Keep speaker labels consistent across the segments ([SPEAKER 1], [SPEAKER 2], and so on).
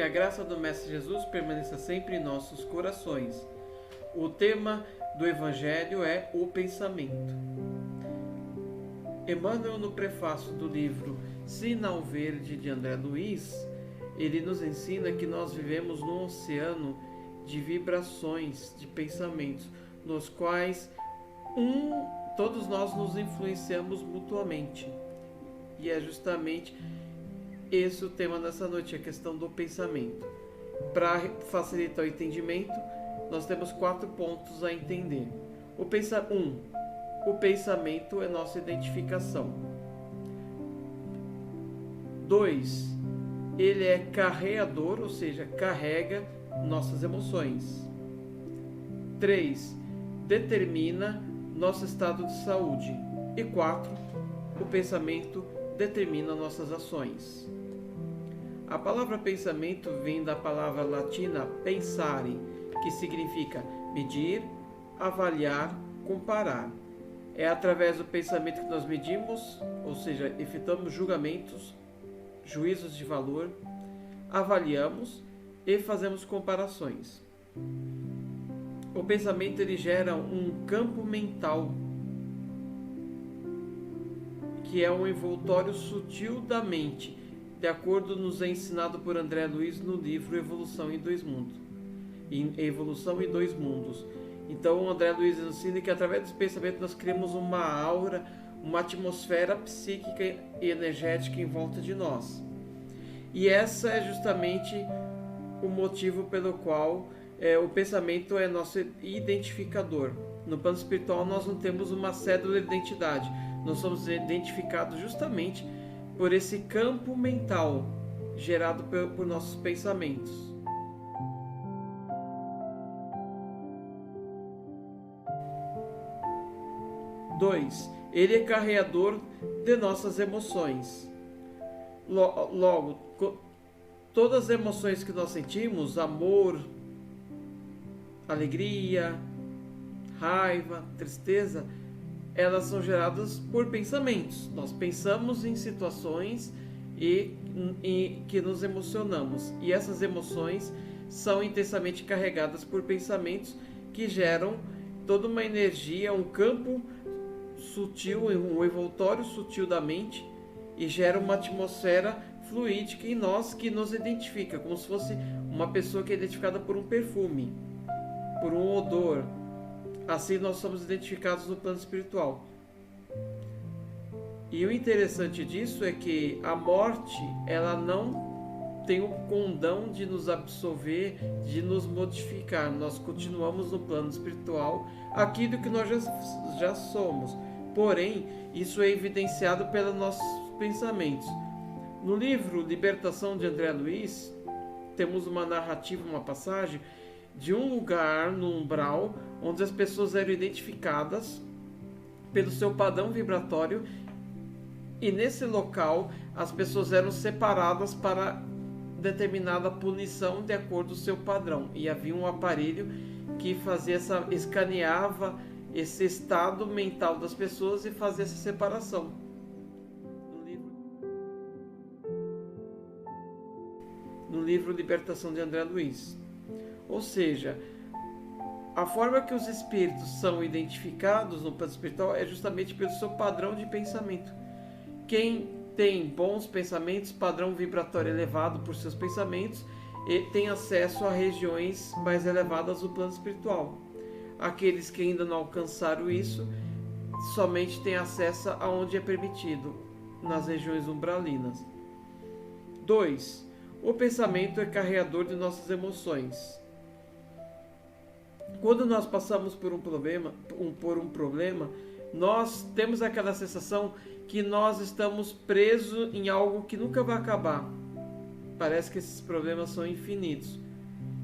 [SPEAKER 1] Que a graça do Mestre Jesus permaneça sempre em nossos corações. O tema do Evangelho é o pensamento. Emmanuel, no prefácio do livro Sinal Verde de André Luiz, ele nos ensina que nós vivemos num oceano de vibrações, de pensamentos, nos quais todos nós nos influenciamos mutuamente. E é justamente esse o tema dessa noite, a questão do pensamento. Para facilitar o entendimento, nós temos 4 pontos a entender. O pensamento é nossa identificação. 2, ele é carreador, ou seja, carrega nossas emoções. 3, determina nosso estado de saúde. E 4, o pensamento determina nossas ações. A palavra pensamento vem da palavra latina pensare, que significa medir, avaliar, comparar. É através do pensamento que nós medimos, ou seja, efetuamos julgamentos, juízos de valor, avaliamos e fazemos comparações. O pensamento ele gera um campo mental, que é um envoltório sutil da mente, de acordo nos é ensinado por André Luiz no livro Evolução em Dois Mundos. Evolução em Dois Mundos. Então, André Luiz ensina que através dos pensamentos nós criamos uma aura, uma atmosfera psíquica e energética em volta de nós. E essa é justamente o motivo pelo qual o pensamento é nosso identificador. No plano espiritual nós não temos uma cédula de identidade. Nós somos identificados justamente por esse campo mental gerado por nossos pensamentos. Dois, ele é carreador de nossas emoções. Logo, todas as emoções que nós sentimos, amor, alegria, raiva, tristeza, elas são geradas por pensamentos. Nós pensamos em situações e que nos emocionamos. E essas emoções são intensamente carregadas por pensamentos que geram toda uma energia, um campo sutil, um envoltório sutil da mente, e gera uma atmosfera fluídica em nós que nos identifica, como se fosse uma pessoa que é identificada por um perfume, por um odor. Assim nós somos identificados no plano espiritual. E o interessante disso é que a morte, ela não tem o condão de nos absolver, de nos modificar. Nós continuamos no plano espiritual aquilo que nós já somos. Porém, isso é evidenciado pelos nossos pensamentos. No livro Libertação de André Luiz, temos uma narrativa, uma passagem de um lugar no umbral onde as pessoas eram identificadas pelo seu padrão vibratório, e nesse local as pessoas eram separadas para determinada punição de acordo com o seu padrão, e havia um aparelho que escaneava esse estado mental das pessoas e fazia essa separação. No livro Libertação de André Luiz. Ou seja, a forma que os espíritos são identificados no plano espiritual é justamente pelo seu padrão de pensamento. Quem tem bons pensamentos, padrão vibratório elevado por seus pensamentos, e tem acesso a regiões mais elevadas do plano espiritual. Aqueles que ainda não alcançaram isso, somente têm acesso aonde é permitido, nas regiões umbralinas. 2. O pensamento é carreador de nossas emoções. Quando nós passamos por um problema, nós temos aquela sensação que nós estamos presos em algo que nunca vai acabar. Parece que esses problemas são infinitos.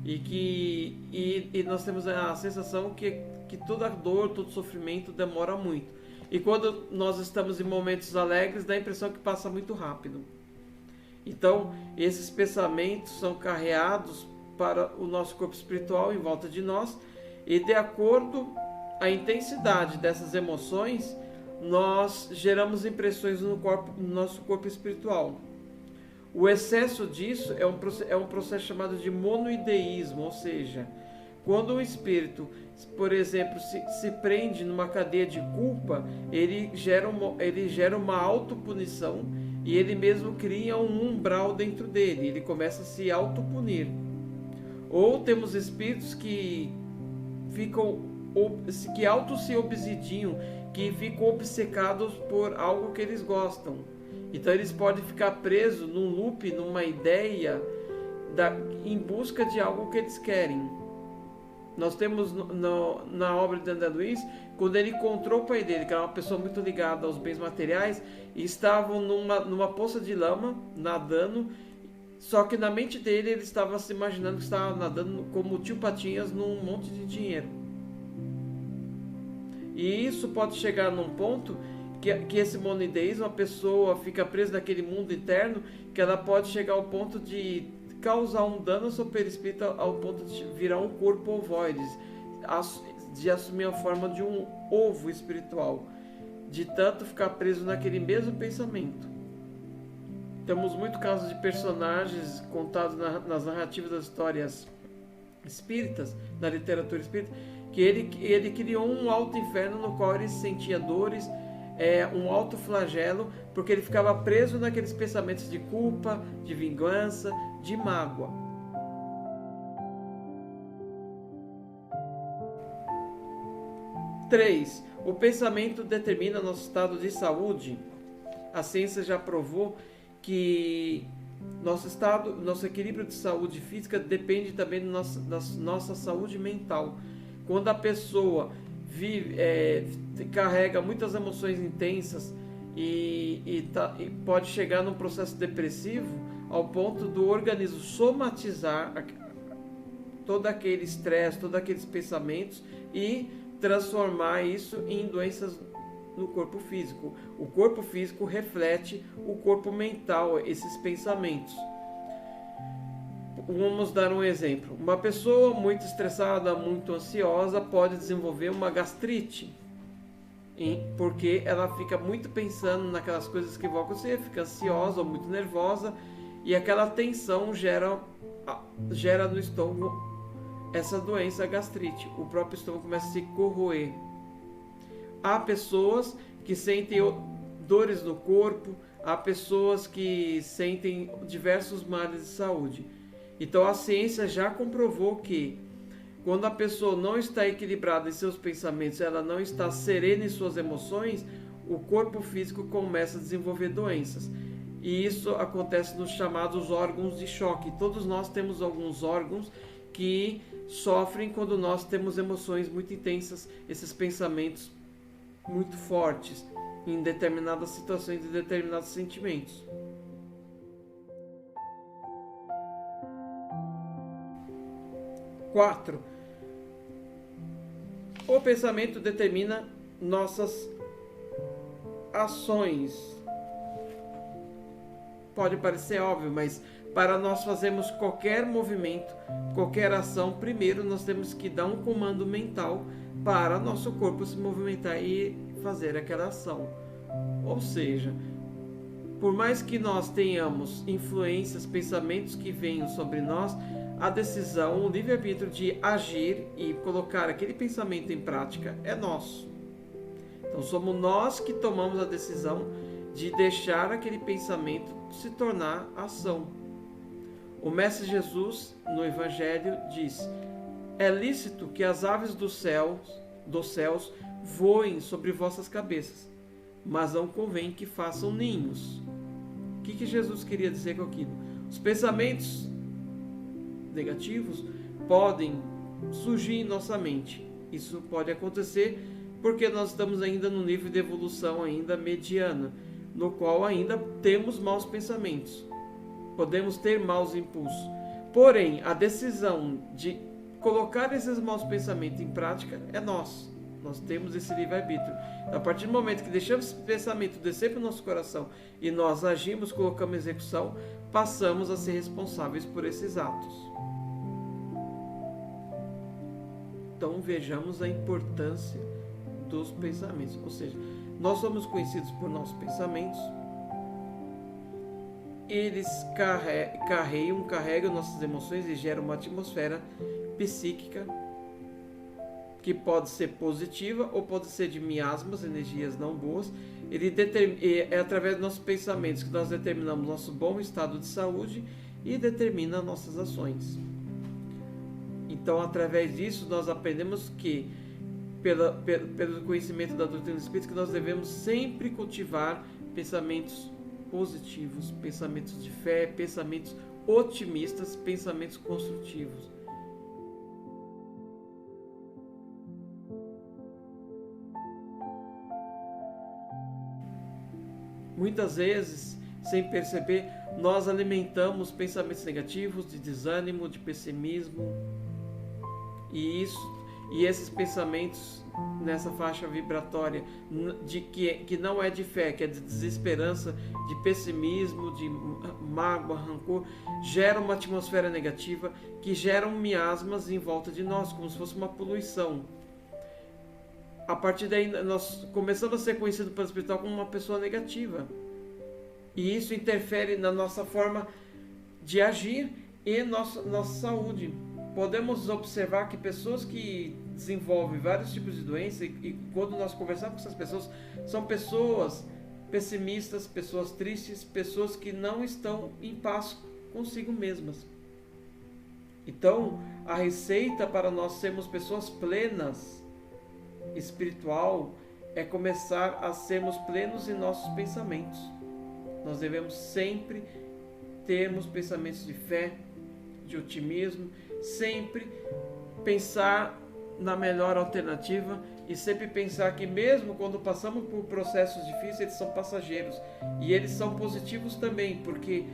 [SPEAKER 1] E nós temos a sensação que toda dor, todo sofrimento demora muito. E quando nós estamos em momentos alegres, dá a impressão que passa muito rápido. Então, esses pensamentos são carreados para o nosso corpo espiritual em volta de nós, e de acordo à intensidade dessas emoções, nós geramos impressões no nosso corpo espiritual. O excesso disso é um processo chamado de monoideísmo, ou seja, quando um espírito, por exemplo, se prende numa cadeia de culpa, ele gera uma autopunição e ele mesmo cria um umbral dentro dele, ele começa a se autopunir. Ou temos espíritos que auto se obsidiam, que ficam obcecados por algo que eles gostam. Então eles podem ficar presos num loop, numa ideia, em busca de algo que eles querem. Nós temos na obra de André Luiz, quando ele encontrou o pai dele, que era uma pessoa muito ligada aos bens materiais, e estavam numa poça de lama, nadando, só que na mente dele ele estava se imaginando que estava nadando como o tio Patinhas num monte de dinheiro. E isso pode chegar num ponto que esse monoideísmo, a pessoa fica presa naquele mundo interno, que ela pode chegar ao ponto de causar um dano ao seu perispírito, ao ponto de virar um corpo ovoide, de assumir a forma de um ovo espiritual, de tanto ficar preso naquele mesmo pensamento. Temos muitos casos de personagens contados nas narrativas das histórias espíritas, na literatura espírita, que ele criou um alto inferno no qual ele sentia dores, um alto flagelo, porque ele ficava preso naqueles pensamentos de culpa, de vingança, de mágoa. Três, o pensamento determina nosso estado de saúde. A ciência já provou que nosso equilíbrio de saúde física depende também da nossa saúde mental. Quando a pessoa carrega muitas emoções intensas e pode chegar num processo depressivo, ao ponto do organismo somatizar todo aquele estresse, todos aqueles pensamentos e transformar isso em doenças no corpo físico. O corpo físico reflete o corpo mental, esses pensamentos. Vamos dar um exemplo. Uma pessoa muito estressada, muito ansiosa, pode desenvolver uma gastrite, porque ela fica muito pensando naquelas coisas que vão acontecer, fica ansiosa ou muito nervosa, e aquela tensão gera no estômago essa doença, a gastrite. O próprio estômago começa a se corroer. Há pessoas que sentem dores no corpo, há pessoas que sentem diversos males de saúde. Então a ciência já comprovou que quando a pessoa não está equilibrada em seus pensamentos, ela não está serena em suas emoções, o corpo físico começa a desenvolver doenças. E isso acontece nos chamados órgãos de choque. Todos nós temos alguns órgãos que sofrem quando nós temos emoções muito intensas, esses pensamentos muito fortes em determinadas situações e determinados sentimentos. Quatro, o pensamento determina nossas ações. Pode parecer óbvio, mas para nós fazermos qualquer movimento, qualquer ação, primeiro nós temos que dar um comando mental para nosso corpo se movimentar e fazer aquela ação. Ou seja, por mais que nós tenhamos influências, pensamentos que venham sobre nós, a decisão, o livre-arbítrio de agir e colocar aquele pensamento em prática é nosso. Então somos nós que tomamos a decisão de deixar aquele pensamento se tornar ação. O Mestre Jesus, no Evangelho, diz: é lícito que as aves dos céus voem sobre vossas cabeças, mas não convém que façam ninhos. O que Jesus queria dizer com aquilo? Os pensamentos negativos podem surgir em nossa mente. Isso pode acontecer porque nós estamos ainda no nível de evolução ainda mediana, no qual ainda temos maus pensamentos. Podemos ter maus impulsos. Porém, a decisão de colocar esses maus pensamentos em prática é nossa. Nós temos esse livre-arbítrio. A partir do momento que deixamos esse pensamento descer para o nosso coração e nós agimos, colocamos em execução, passamos a ser responsáveis por esses atos. Então vejamos a importância dos pensamentos. Ou seja, nós somos conhecidos por nossos pensamentos eles carregam nossas emoções e geram uma atmosfera psíquica que pode ser positiva ou pode ser de miasmas, energias não boas. É através dos nossos pensamentos que nós determinamos nosso bom estado de saúde e determina nossas ações. Então, através disso, nós aprendemos que, pelo conhecimento da doutrina espírita, que nós devemos sempre cultivar pensamentos positivos, pensamentos de fé, pensamentos otimistas, pensamentos construtivos. Muitas vezes, sem perceber, nós alimentamos pensamentos negativos, de desânimo, de pessimismo, e esses pensamentos nessa faixa vibratória que não é de fé, que é de desesperança, de pessimismo, de mágoa, rancor, geram uma atmosfera negativa que geram miasmas em volta de nós, como se fosse uma poluição. A partir daí nós começamos a ser conhecidos pelo espiritual como uma pessoa negativa. E isso interfere na nossa forma de agir e nossa saúde. Podemos observar que pessoas que desenvolvem vários tipos de doenças, e quando nós conversamos com essas pessoas, são pessoas pessimistas, pessoas tristes, pessoas que não estão em paz consigo mesmas. Então, a receita para nós sermos pessoas plenas espiritual é começar a sermos plenos em nossos pensamentos. Nós devemos sempre termos pensamentos de fé, de otimismo, sempre pensar na melhor alternativa e sempre pensar que mesmo quando passamos por processos difíceis, eles são passageiros e eles são positivos também, porque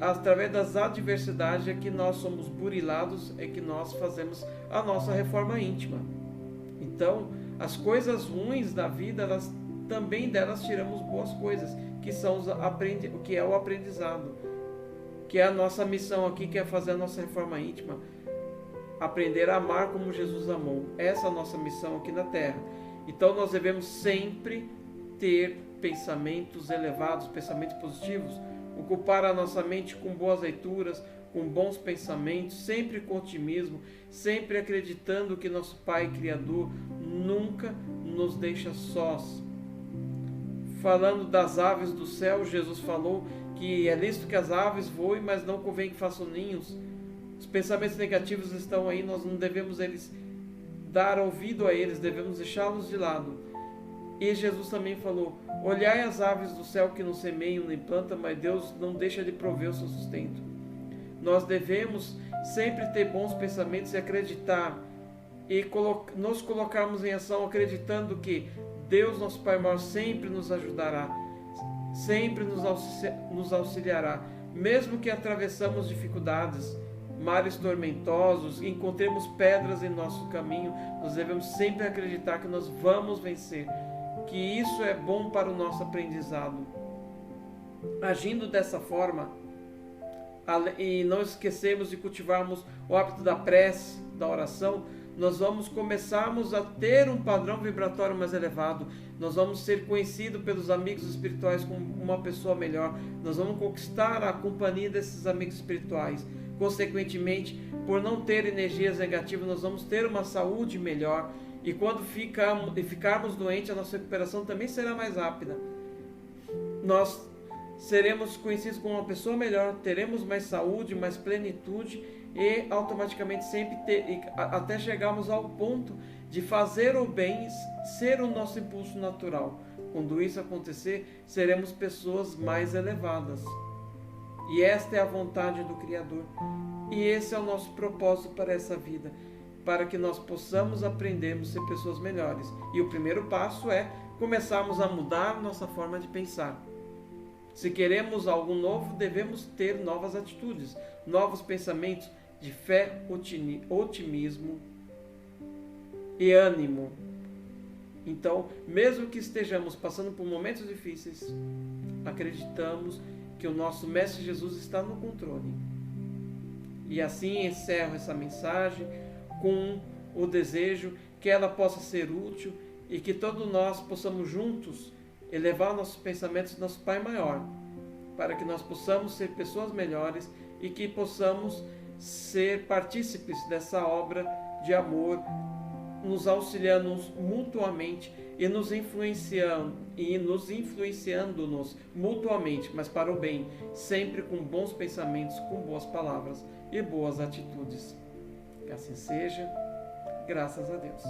[SPEAKER 1] através das adversidades é que nós somos burilados, é que nós fazemos a nossa reforma íntima. Então, as coisas ruins da vida, também delas tiramos boas coisas, que é o aprendizado, que é a nossa missão aqui, que é fazer a nossa reforma íntima, aprender a amar como Jesus amou. Essa é a nossa missão aqui na Terra. Então nós devemos sempre ter pensamentos elevados, pensamentos positivos, ocupar a nossa mente com boas leituras, com bons pensamentos, sempre com otimismo, sempre acreditando que nosso Pai Criador nunca nos deixa sós. Falando das aves do céu, Jesus falou que é lícito que as aves voem, mas não convém que façam ninhos. Os pensamentos negativos estão aí, nós não devemos dar ouvido a eles, devemos deixá-los de lado. E Jesus também falou: olhai as aves do céu que não semeiam nem plantam, mas Deus não deixa de prover o seu sustento. Nós devemos sempre ter bons pensamentos e acreditar, e nos colocarmos em ação acreditando que Deus, nosso Pai maior, sempre nos ajudará, sempre nos auxiliará, mesmo que atravessamos dificuldades, mares tormentosos, encontremos pedras em nosso caminho, nós devemos sempre acreditar que nós vamos vencer, que isso é bom para o nosso aprendizado. Agindo dessa forma, e não esquecermos de cultivarmos o hábito da prece, da oração, nós vamos começarmos a ter um padrão vibratório mais elevado, nós vamos ser conhecidos pelos amigos espirituais como uma pessoa melhor, nós vamos conquistar a companhia desses amigos espirituais. Consequentemente, por não ter energias negativas, nós vamos ter uma saúde melhor, e quando ficarmos doentes, a nossa recuperação também será mais rápida. Nós seremos conhecidos como uma pessoa melhor, teremos mais saúde, mais plenitude, e automaticamente até chegarmos ao ponto de fazer o bem ser o nosso impulso natural. Quando isso acontecer, seremos pessoas mais elevadas. E esta é a vontade do Criador. E esse é o nosso propósito para essa vida, para que nós possamos aprendermos a ser pessoas melhores. E o primeiro passo é começarmos a mudar nossa forma de pensar. Se queremos algo novo, devemos ter novas atitudes, novos pensamentos de fé, otimismo e ânimo. Então, mesmo que estejamos passando por momentos difíceis, acreditamos que o nosso Mestre Jesus está no controle. E assim encerro essa mensagem com o desejo que ela possa ser útil e que todos nós possamos juntos elevar nossos pensamentos ao nosso Pai Maior, para que nós possamos ser pessoas melhores e que possamos ser partícipes dessa obra de amor, nos auxiliando mutuamente e nos influenciando-nos mutuamente, mas para o bem, sempre com bons pensamentos, com boas palavras e boas atitudes. Que assim seja, graças a Deus.